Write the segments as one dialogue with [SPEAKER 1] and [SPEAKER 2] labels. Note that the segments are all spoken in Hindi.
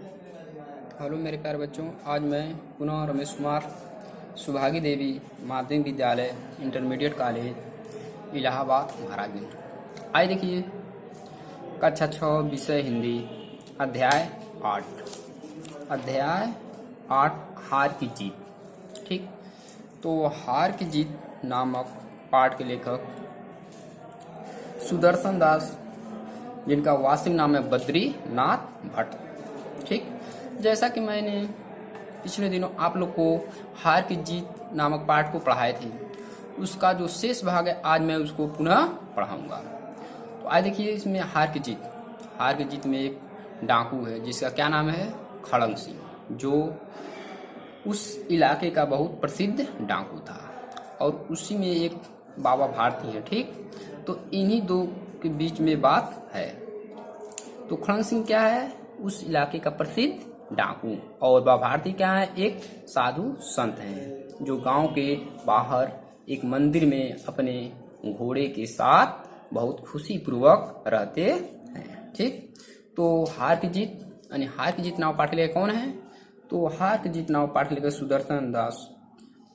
[SPEAKER 1] हेलो मेरे प्यारे बच्चों, आज मैं पुनः रमेश कुमार सुभागी देवी माध्यमिक विद्यालय इंटरमीडिएट कॉलेज इलाहाबाद महाराजगंज। आइए देखिए कक्षा 6 विषय हिंदी अध्याय 8 हार की जीत। ठीक, तो हार की जीत नामक पाठ के लेखक सुदर्शन दास, जिनका वास्तविक नाम है बद्रीनाथ भट्ट। ठीक, जैसा कि मैंने पिछले दिनों आप लोग को हार की जीत नामक पाठ को पढ़ाए थे, उसका जो शेष भाग है आज मैं उसको पुनः पढ़ाऊंगा। तो आज देखिए इसमें हार की जीत में एक डाकू है जिसका क्या नाम है, खड़ंग सिंह, जो उस इलाके का बहुत प्रसिद्ध डाकू था और उसी में एक बाबा भारती है। ठीक, तो इन्हीं दो के बीच में बात है। तो खड़ंग सिंह क्या है, उस इलाके का प्रसिद्ध डाकू, और बाबा भारती क्या है, एक साधु संत हैं जो गांव के बाहर एक मंदिर में अपने घोड़े के साथ बहुत खुशी पूर्वक रहते हैं। ठीक, तो हार की जीत नाव पाठ लेकर कौन है, तो हार की जीत नाव पाठ लेकर सुदर्शन दास,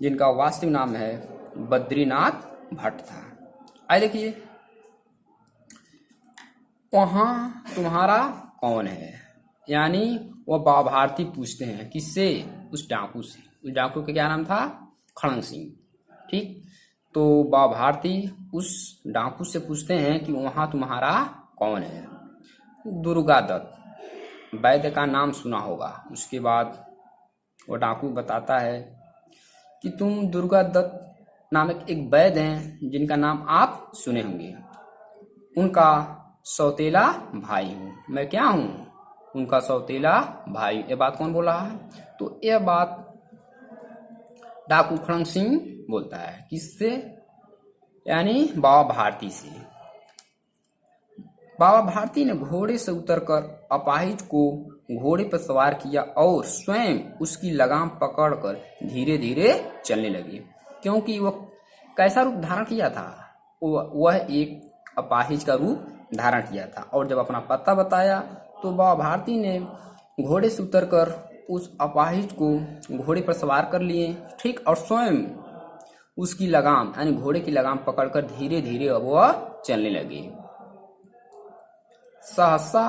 [SPEAKER 1] जिनका वास्तविक नाम है बद्रीनाथ भट्ट था। आइए देखिए, वहां तुम्हारा कौन है, यानी वह बाबा भारती पूछते हैं किससे, उस डाकू से। उस डाकू का क्या नाम था, खड़ंग सिंह। ठीक, तो बाबा भारती उस डाकू से पूछते हैं कि वहां तुम्हारा कौन है। दुर्गा दत्त वैद्य का नाम सुना होगा। उसके बाद वो डाकू बताता है कि तुम दुर्गा दत्त नामक एक वैद्य हैं जिनका नाम आप सुने होंगे, उनका सौतेला भाई हूँ मैं। क्या हूँ, उनका सौतेला भाई। ये बात कौन बोल रहा है, तो यह बात डाकू खड़ंग सिंह बोलता है। किससे, यानी बाबा भारती से। बाबा भारती ने घोड़े से उतरकर अपाहिज को घोड़े पर सवार किया और स्वयं उसकी लगाम पकड़कर धीरे धीरे चलने लगे, क्योंकि वह कैसा रूप धारण किया था, वह एक अपाहिज का रूप धारण किया था। और जब अपना पता बताया तो बाबा भारती ने घोड़े से उतरकर उस अपाहिज को घोड़े पर सवार कर लिए। ठीक, और स्वयं उसकी लगाम यानी घोड़े की लगाम पकड़कर धीरे धीरे अब वह चलने लगे। सहसा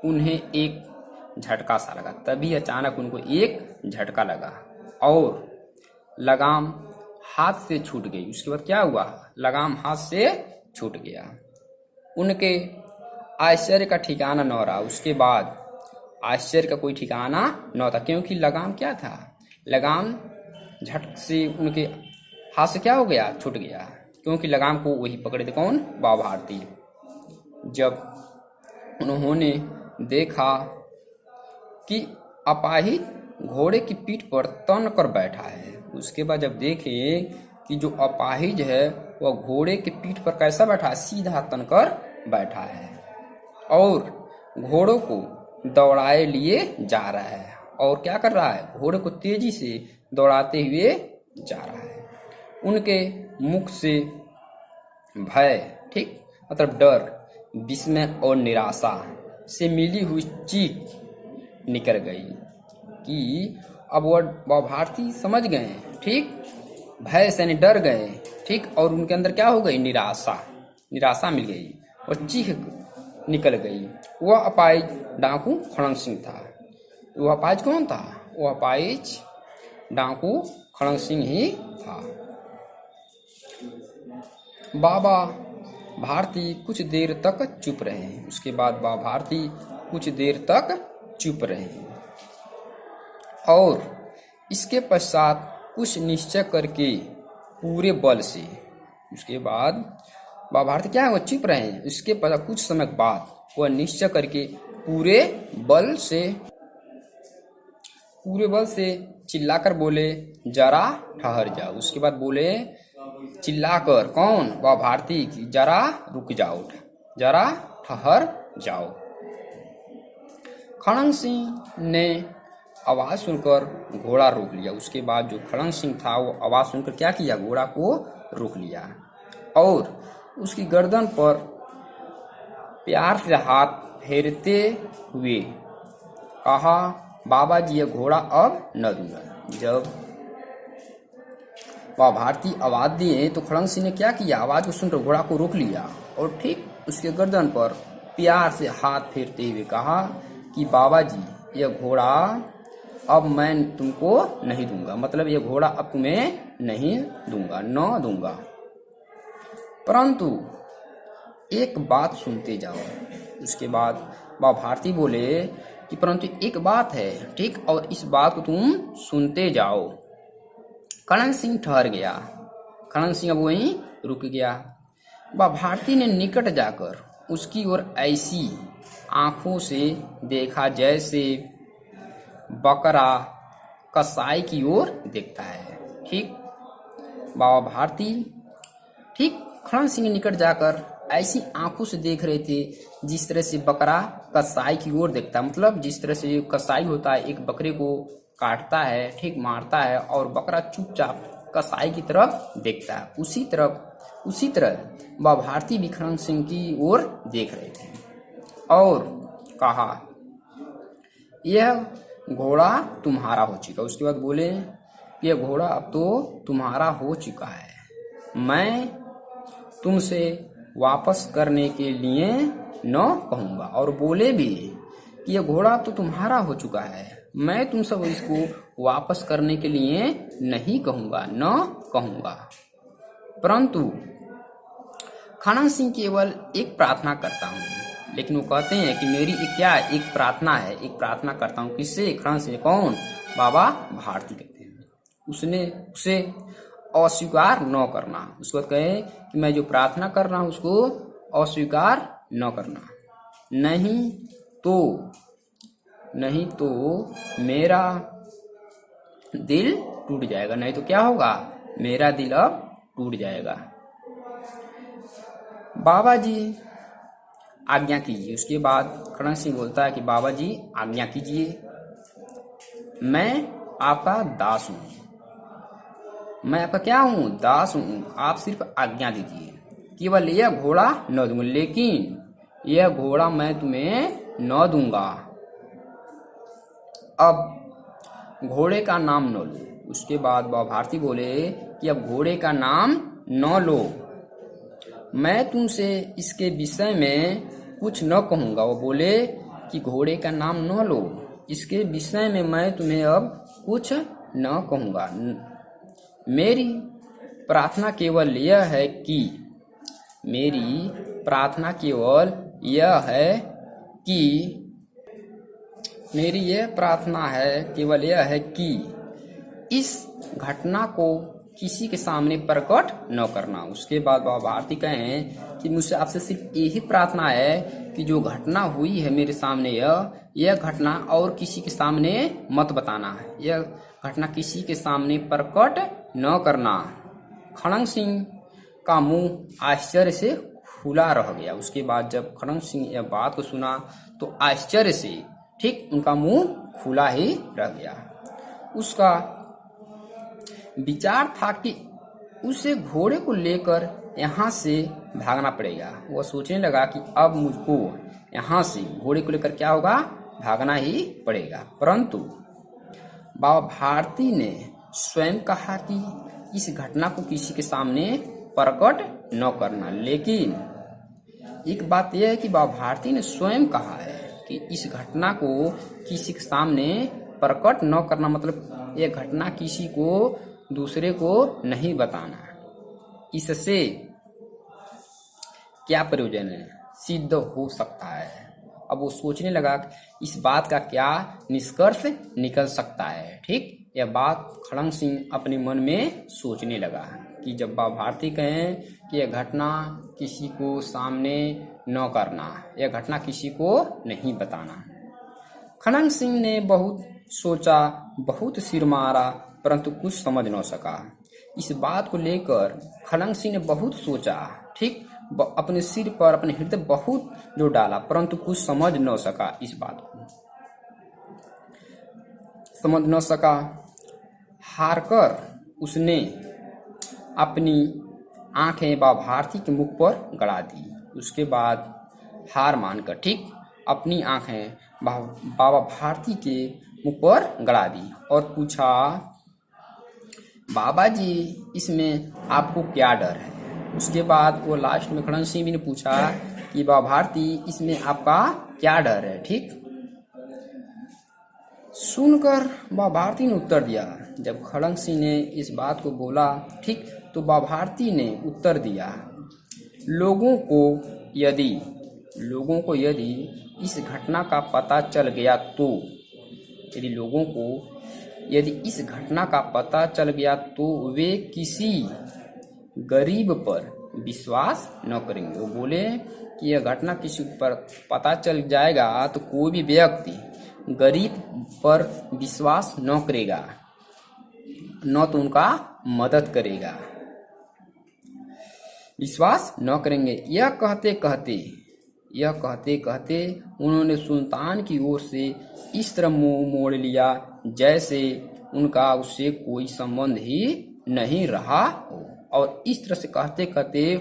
[SPEAKER 1] उन्हें एक झटका सा लगा, तभी अचानक उनको एक झटका लगा और लगाम हाथ से छूट गई। उसके बाद क्या हुआ, लगाम हाथ से छूट गया। उनके आश्चर्य का ठिकाना न रहा। उसके बाद आश्चर्य का कोई ठिकाना न था, क्योंकि लगाम क्या था, लगाम झट से उनके हाथ से क्या हो गया, छूट गया, क्योंकि लगाम को वही पकड़े थे, कौन, बाबा भारती। जब उन्होंने देखा कि अपाहिज घोड़े की पीठ पर तन कर बैठा है, उसके बाद जब देखे कि जो अपाहिज है वह घोड़े की पीठ पर कैसा बैठा है, सीधा तन कर बैठा है और घोड़ों को दौड़ाए लिए जा रहा है। और क्या कर रहा है, घोड़े को तेजी से दौड़ाते हुए जा रहा है। उनके मुख से भय, ठीक, मतलब डर, विस्मय और निराशा से मिली हुई चीख निकल गई कि अब वह बाबा भारती समझ गए। ठीक, भय से डर गए। ठीक, और उनके अंदर क्या हो गई, निराशा मिल गई और चीख निकल गई। वह अपाहिज डाकू खड़ंग सिंह था। वह अपाहिज कौन था, वह अपाहिज डाकू खड़ंग सिंह ही था। बाबा भारती कुछ देर तक चुप रहे। उसके बाद बाबा भारती कुछ देर तक चुप रहे और इसके पश्चात कुछ निश्चय करके पूरे बल से, उसके बाद बाबा भारती क्या है, वो चुप रहे हैं। इसके बाद कुछ समय बाद वह निश्चय करके पूरे बल से चिल्लाकर बोले, जरा ठहर जाओ। उसके बाद बोले चिल्लाकर, कौन, बाबा भारती, की जरा रुक जाओ, जरा ठहर जाओ। खड़ंग सिंह ने आवाज सुनकर घोड़ा रोक लिया। उसके बाद जो खड़ंग सिंह था वो आवाज सुनकर क्या किया, घोड़ा को रोक लिया और उसकी गर्दन पर प्यार से हाथ फेरते हुए कहा, बाबा जी ये घोड़ा अब न दूंगा। जब वह भारती आवाज दिए तो खड़ंग सिंह ने क्या किया, आवाज को सुनकर घोड़ा को रोक लिया और ठीक उसके गर्दन पर प्यार से हाथ फेरते हुए कहा कि बाबा जी यह घोड़ा अब मैं तुमको नहीं दूंगा, मतलब यह घोड़ा अब तुम्हें नहीं दूंगा, न दूंगा, परंतु एक बात सुनते जाओ। उसके बाद बाबा भारती बोले कि परंतु एक बात है, ठीक, और इस बात को तुम सुनते जाओ। खड़ंग सिंह ठहर गया, खड़ंग सिंह अब वहीं रुक गया। बाबा भारती ने निकट जाकर उसकी ओर ऐसी आंखों से देखा जैसे बकरा कसाई की ओर देखता है। ठीक, बाबा भारती ठीक खड़ंग सिंह निकट जाकर ऐसी आंखों से देख रहे थे जिस तरह से बकरा कसाई की ओर देखता है, मतलब जिस तरह से कसाई होता है एक बकरे को काटता है, ठीक, मारता है और बकरा चुपचाप कसाई की तरफ देखता है, उसी तरह बाबा भारती भी खड़ंग सिंह की ओर देख रहे थे और कहा यह घोड़ा तुम्हारा हो चुका। उसके बाद बोले यह घोड़ा अब तो तुम्हारा हो चुका है, मैं तुमसे वापस करने के लिए न कहूँगा। और बोले भी कि यह घोड़ा अब तो तुम्हारा हो चुका है, मैं तुम सब इसको वापस करने के लिए नहीं कहूँगा, न कहूँगा, परंतु खड़ंग सिंह केवल एक प्रार्थना करता हूँ। लेकिन वो कहते हैं कि मेरी एक प्रार्थना है, एक प्रार्थना करता हूँ। किससे? खड़ंग सिंह। कौन? बाबा भारती कहते हैं। उसे अस्वीकार न करना। उसके बाद कहे कि मैं जो प्रार्थना कर रहा हूँ उसको अस्वीकार न करना, नहीं तो मेरा दिल टूट जाएगा। नहीं तो क्या होगा? मेरा दिल अब टूट जाएगा। बाबा जी आज्ञा कीजिए। उसके बाद खड़ंग सिंह बोलता है कि बाबा जी आज्ञा कीजिए, मैं आपका दास हूँ। मैं आपका क्या हूँ? दास हूँ। आप सिर्फ आज्ञा दीजिए, केवल यह घोड़ा न दूंगा, लेकिन यह घोड़ा मैं तुम्हें न दूंगा। अब घोड़े का नाम न लो। उसके बाद बाबा भारती बोले कि अब घोड़े का नाम न लो, मैं तुमसे इसके विषय में कुछ न कहूँगा। वो बोले कि घोड़े का नाम न लो, इसके विषय में मैं तुम्हें अब कुछ न कहूँगा। मेरी प्रार्थना केवल यह है कि इस घटना को किसी के सामने प्रकट न करना। उसके बाद बाबा भारती कहें कि मुझसे आपसे सिर्फ यही प्रार्थना है कि जो घटना हुई है मेरे सामने, यह घटना और किसी के सामने मत बताना है, यह घटना किसी के सामने प्रकट न करना। खड़ंग सिंह का मुंह आश्चर्य से खुला रह गया। उसके बाद जब खड़ंग सिंह यह बात को सुना तो आश्चर्य से ठीक उनका मुंह खुला ही रह गया। उसका विचार था कि उसे घोड़े को लेकर यहाँ से भागना पड़ेगा। वह सोचने लगा कि अब मुझको यहाँ से घोड़े को लेकर क्या होगा? भागना ही पड़ेगा। परंतु बाबा भारती ने स्वयं कहा कि इस घटना को किसी के सामने प्रकट न करना। लेकिन एक बात यह है कि बाबा भारती ने स्वयं कहा है कि इस घटना को किसी के सामने प्रकट न करना, मतलब यह घटना किसी को दूसरे को नहीं बताना। इससे क्या प्रयोजन है? सिद्ध हो सकता है। अब वो सोचने लगा इस बात का क्या निष्कर्ष निकल सकता है। ठीक, यह बात खड़ंग सिंह अपने मन में सोचने लगा कि जब बाबा भारती कहें कि यह घटना किसी को सामने न करना, यह घटना किसी को नहीं बताना। खड़ंग सिंह ने बहुत सोचा, बहुत सिर मारा, परंतु कुछ समझ न सका। इस बात को लेकर खड़ंग सिंह ने बहुत सोचा, ठीक, अपने सिर पर, अपने हृदय बहुत जो डाला, परंतु कुछ समझ न सका। इस बात को समझ न सका। हारकर उसने अपनी आंखें बाबा भारती के मुख पर गड़ा दी। उसके बाद हार मानकर ठीक अपनी आंखें बाबा भारती के मुख पर गड़ा दी और पूछा, बाबा जी इसमें आपको क्या डर है? उसके बाद वो लास्ट में खड़ंग सिंह भी ने पूछा कि बाबा भारती इसमें आपका क्या डर है? ठीक, सुनकर बाबा भारती ने उत्तर दिया। जब खड़ंग सिंह ने इस बात को बोला, ठीक, तो बाबा भारती ने उत्तर दिया, लोगों को यदि इस घटना का पता चल गया तो इस घटना का पता चल गया तो वे किसी गरीब पर विश्वास न करेंगे। वो बोले कि यह घटना किसी पर पता चल जाएगा तो कोई भी व्यक्ति गरीब पर विश्वास न करेगा, न तो उनका मदद करेगा, विश्वास न करेंगे। यह कहते कहते उन्होंने सुल्तान की ओर से इस तरह मुंह मोड़ लिया जैसे उनका उससे कोई संबंध ही नहीं रहा हो। और इस तरह से कहते कहते,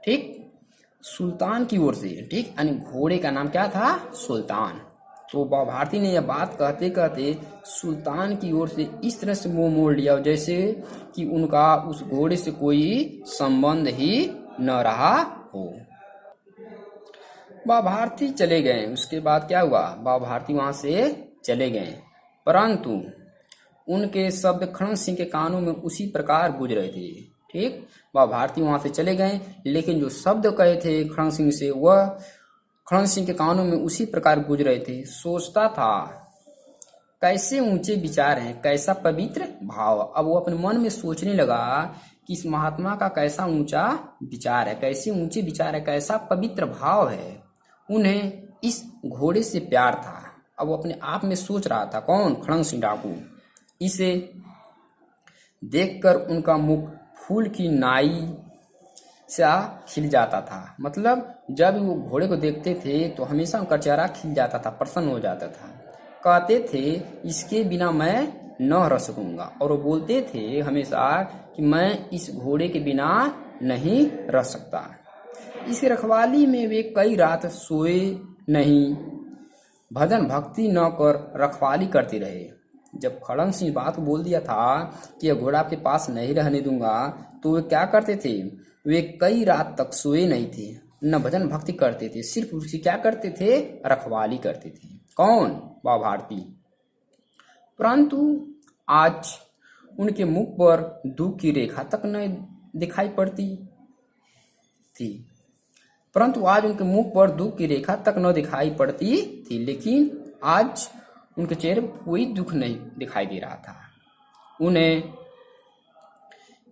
[SPEAKER 1] ठीक, सुल्तान की ओर से, ठीक, यानी घोड़े का नाम क्या था? सुल्तान। तो बाबा भारती ने यह बात कहते कहते सुल्तान की ओर से इस तरह से मुंह मोड़ लिया जैसे कि उनका उस घोड़े से कोई संबंध ही न रहा हो। बाबा भारती चले गए। उसके बाद क्या हुआ? बाबा भारती वहां से चले गए, परंतु उनके शब्द खड़ंग सिंह के कानों में उसी प्रकार गूंज रहे थे। ठीक, बाबा भारती वहां से चले गए, लेकिन जो शब्द कहे थे खड़ंग सिंह से वह खड़ंग सिंह के कानों में उसी प्रकार गूंज रहे थे। सोचता था, कैसे ऊंचे विचार हैं, कैसा पवित्र भाव। अब वो अपने मन में सोचने लगा कि इस महात्मा का कैसा ऊंचा विचार है, कैसे ऊंचे विचार है, कैसा पवित्र भाव है। उन्हें इस घोड़े से प्यार था। अब वो अपने आप में सोच रहा था, कौन? खड़ंग सिंह डाकू। इसे देखकर उनका मुख फूल की नाई सा खिल जाता था। मतलब जब वो घोड़े को देखते थे तो हमेशा उनका चेहरा खिल जाता था, प्रसन्न हो जाता था। कहते थे, इसके बिना मैं न रह सकूंगा। और वो बोलते थे हमेशा कि मैं इस घोड़े के बिना नहीं रह सकता। इसकी रखवाली में वे कई रात सोए नहीं, भजन भक्ति न कर रखवाली करते रहे। जब खड़ंग सिंह बात को बोल दिया था कि यह घोड़ा आपके पास नहीं रहने दूंगा, तो वे क्या करते थे? वे कई रात तक सोए नहीं थे, न भजन भक्ति करते थे, सिर्फ उसकी क्या करते थे? रखवाली करते थे। कौन? बाबा भारती। परंतु आज उनके मुख पर दुख की रेखा तक न दिखाई पड़ती थी। लेकिन आज उनके चेहरे पर कोई दुख नहीं दिखाई दे रहा था। उन्हें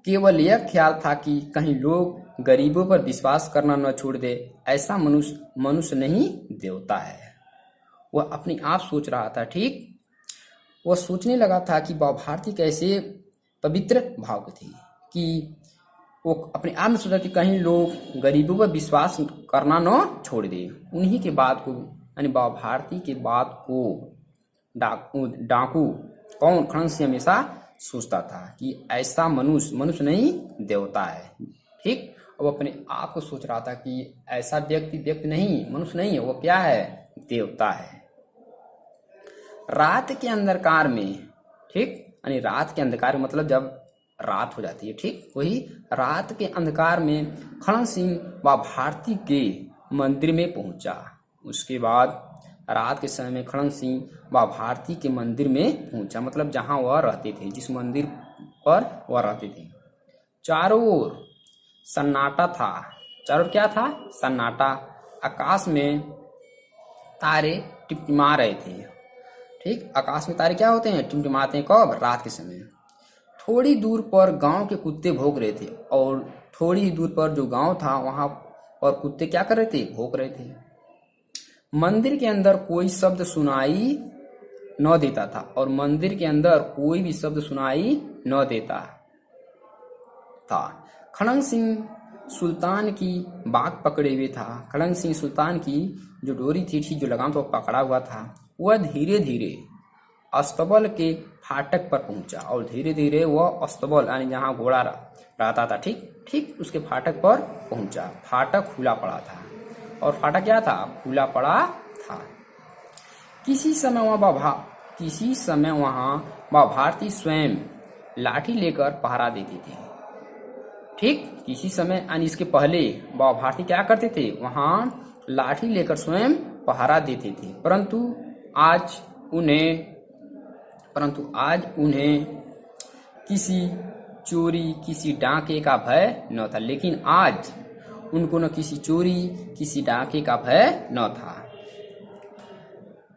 [SPEAKER 1] केवल यह ख्याल था कि कहीं लोग गरीबों पर विश्वास करना न छोड़ दे। ऐसा मनुष्य नहीं, देवता है। वह अपने आप सोच रहा था। ठीक, वह सोचने लगा था कि बाबा भारती कैसे पवित्र भाव के थे, कि वो अपने आप में सोचा कि कहीं लोग गरीबों पर विश्वास करना न छोड़ दे। उन्हीं के बात को, यानी बाबा भारती के बात को डाकू कौन? खड़ंग सिंह हमेशा सोचता था कि ऐसा मनुष्य नहीं, देवता है। ठीक, अब अपने आप को सोच रहा था कि ऐसा व्यक्ति नहीं, मनुष्य नहीं है, वो क्या है? देवता है। रात के अंधकार में, ठीक, यानी रात के अंधकार मतलब जब रात हो जाती है, ठीक, वही रात के अंधकार में खड़ंग सिंह बाबा भारती के मंदिर में पहुंचा। उसके बाद रात के समय में खड़ंग सिंह बाबा भारती के मंदिर में पहुंचा, मतलब जहां वह रहते थे, जिस मंदिर पर वह रहते थे। चारों ओर सन्नाटा था। चारों ओर क्या था? सन्नाटा। आकाश में तारे टिमटिमा रहे थे। ठीक, आकाश में तारे क्या होते हैं? टिमटिमाते हैं। कब? रात के समय। थोड़ी दूर पर गांव के कुत्ते भौंक रहे थे, और थोड़ी ही दूर पर जो गांव था वहां पर कुत्ते क्या कर रहे थे? भौंक रहे थे। मंदिर के अंदर कोई शब्द सुनाई न देता था, और मंदिर के अंदर कोई भी शब्द सुनाई न देता था। खड़ंग सिंह सुल्तान की बाग पकड़े हुए था। खड़ंग सिंह सुल्तान की जो डोरी थी, जो लगाम था, पकड़ा हुआ था। वह धीरे धीरे अस्तबल के फाटक पर पहुंचा, और धीरे धीरे वह अस्तबल, यानी जहां घोड़ा रहता था, ठीक उसके फाटक पर पहुंचा। फाटक खुला पड़ा था, और फाटक क्या था? खुला पड़ा था। किसी समय वहां वह भारती स्वयं लाठी लेकर पहरा देते थे। ठीक, किसी समय यानी इसके पहले वह भारती क्या करते थे, वहां लाठी लेकर स्वयं पहरा देते थे, परंतु आज उन्हें किसी चोरी किसी डाके का भय न था। लेकिन आज उनको न किसी चोरी किसी डाके का भय न था।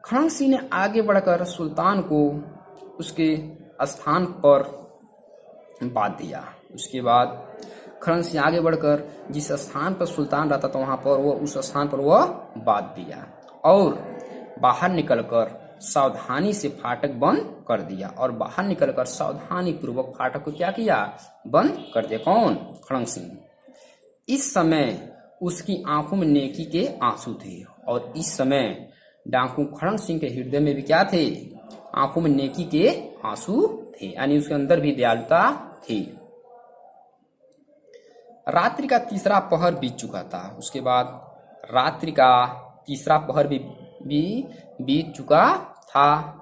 [SPEAKER 1] खड़ंग सिंह ने आगे बढ़कर सुल्तान को उसके स्थान पर बांध दिया। उसके बाद खड़ंग सिंह आगे बढ़कर जिस स्थान पर सुल्तान रहता था वहां पर वह उस स्थान पर वह बांध दिया और बाहर निकलकर सावधानी से फाटक बंद कर दिया। और बाहर निकलकर सावधानी पूर्वक फाटक को क्या किया, बंद कर दिया। कौन, खड़ंग सिंह। इस समय उसकी आंखों में नेकी के आंसू थे और इस समय डाकू खड़ंग सिंह के हृदय में भी क्या थे, आंखों में नेकी के आंसू थे, यानी उसके अंदर भी दयालुता थी। रात्रि का तीसरा पहर बीत चुका था। उसके बाद रात्रि का तीसरा पहर भी बीत चुका था।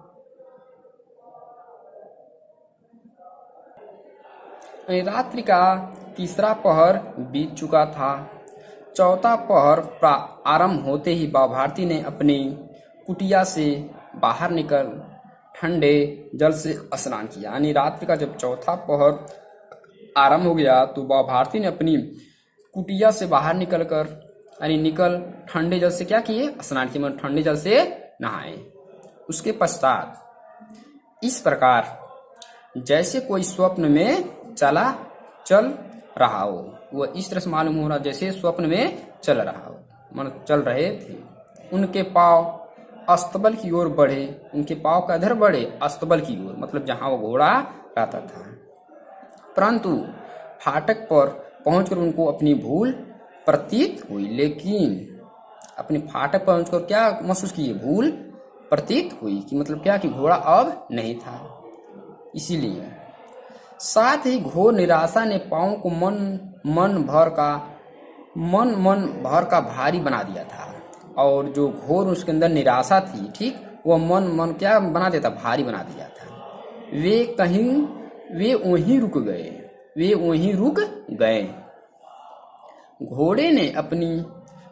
[SPEAKER 1] रात्रि का तीसरा पहर बीत चुका था। चौथा पहर आरंभ होते ही बाबा भारती ने अपनी कुटिया से बाहर निकल ठंडे जल से स्नान किया। यानी रात्रि का जब चौथा पहर आरंभ हो गया तो बाबा भारती ने अपनी कुटिया से बाहर निकल ठंडे जल से क्या किए, स्नान किए, मतलब ठंडे जल से नहाए। उसके पश्चात इस प्रकार जैसे कोई स्वप्न में चल रहा हो, वह इस तरह से मालूम हो रहा जैसे स्वप्न में चल रहा हो, मतलब चल रहे थे। उनके पांव अस्तबल की ओर बढ़े। उनके पांव का इधर बढ़े, अस्तबल की ओर, मतलब जहां वो घोड़ा रहता था। परंतु फाटक पर पहुंचकर उनको अपनी भूल प्रतीत हुई। लेकिन अपने फाटक पर पहुंचकर क्या महसूस किए, भूल प्रतीत हुई कि मतलब क्या कि घोड़ा अब नहीं था। इसीलिए साथ ही घोर निराशा ने पांव को मन भर का भारी बना दिया था। और जो घोर उसके अंदर निराशा थी, ठीक, वह मन क्या बना देता, भारी बना दिया था। वे वहीं रुक गए। घोड़े ने अपनी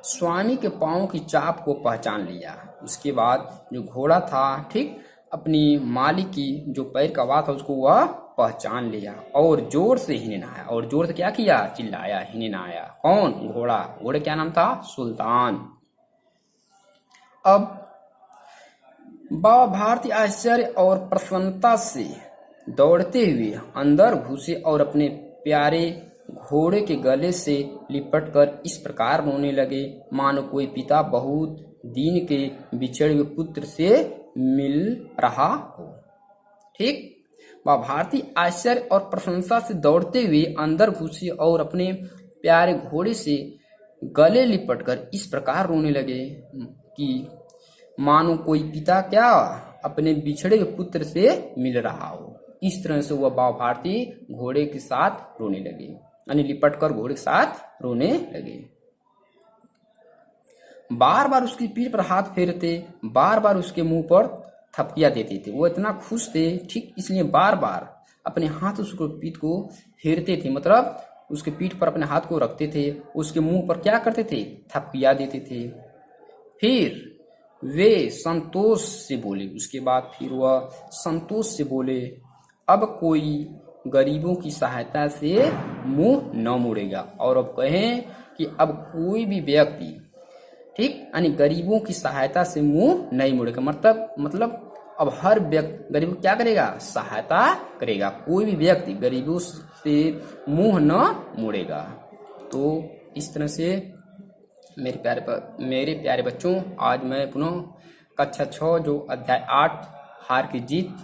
[SPEAKER 1] स्वामी के पांव की चाप को पहचान लिया। उसके बाद जो घोड़ा था, ठीक, अपनी मालिक की जो पैर का आवाज था उसको वह पहचान लिया और जोर से हिननाया। और जोर से क्या किया, चिल्लाया, हिननाया। कौन, घोड़ा। घोड़े क्या नाम था, सुल्तान। अब बाबा भारती आश्चर्य और प्रसन्नता से दौड़ते हुए अंदर घुसे और अपने प्यारे घोड़े के गले से लिपटकर इस प्रकार रोने लगे मानो कोई पिता बहुत दिन के बिछड़े हुए पुत्र से मिल रहा हो। ठीक, बाबा भारती आश्चर्य और प्रशंसा से दौड़ते हुए अंदर घुसे और अपने प्यारे घोड़े से गले लिपटकर इस प्रकार रोने लगे कि मानो कोई पिता क्या अपने बिछड़े हुए पुत्र से मिल रहा हो। इस तरह से वह बाबा भारती घोड़े के साथ रोने लगे, यानी लिपटकर घोड़े के साथ रोने लगे। बार बार उसकी पीठ पर हाथ फेरते, बार बार उसके मुंह पर थपकियां देते थे। वो इतना खुश थे, ठीक, इसलिए बार बार अपने हाथ उसको पीठ को फेरते थे, मतलब उसके पीठ पर अपने हाथ को रखते थे, उसके मुंह पर क्या करते थे, थपकियां देते थे। फिर वे संतोष से बोले, उसके बाद फिर वह संतोष से बोले, अब कोई गरीबों की सहायता से मुंह न मुड़ेगा। और अब कहें कि अब कोई भी व्यक्ति, ठीक, यानी गरीबों की सहायता से मुंह नहीं मुड़ेगा। मतलब अब हर व्यक्ति गरीबों क्या करेगा, सहायता करेगा। कोई भी व्यक्ति गरीबों से मुंह न मुड़ेगा। तो इस तरह से मेरे प्यारे बच्चों, आज मैं पुनः कक्षा 6 जो अध्याय 8 हार की जीत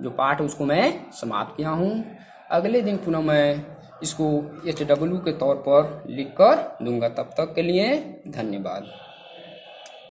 [SPEAKER 1] जो पाठ है उसको मैं समाप्त किया हूँ। अगले दिन पुनः मैं इसको HW के तौर पर लिख कर दूंगा। तब तक के लिए धन्यवाद।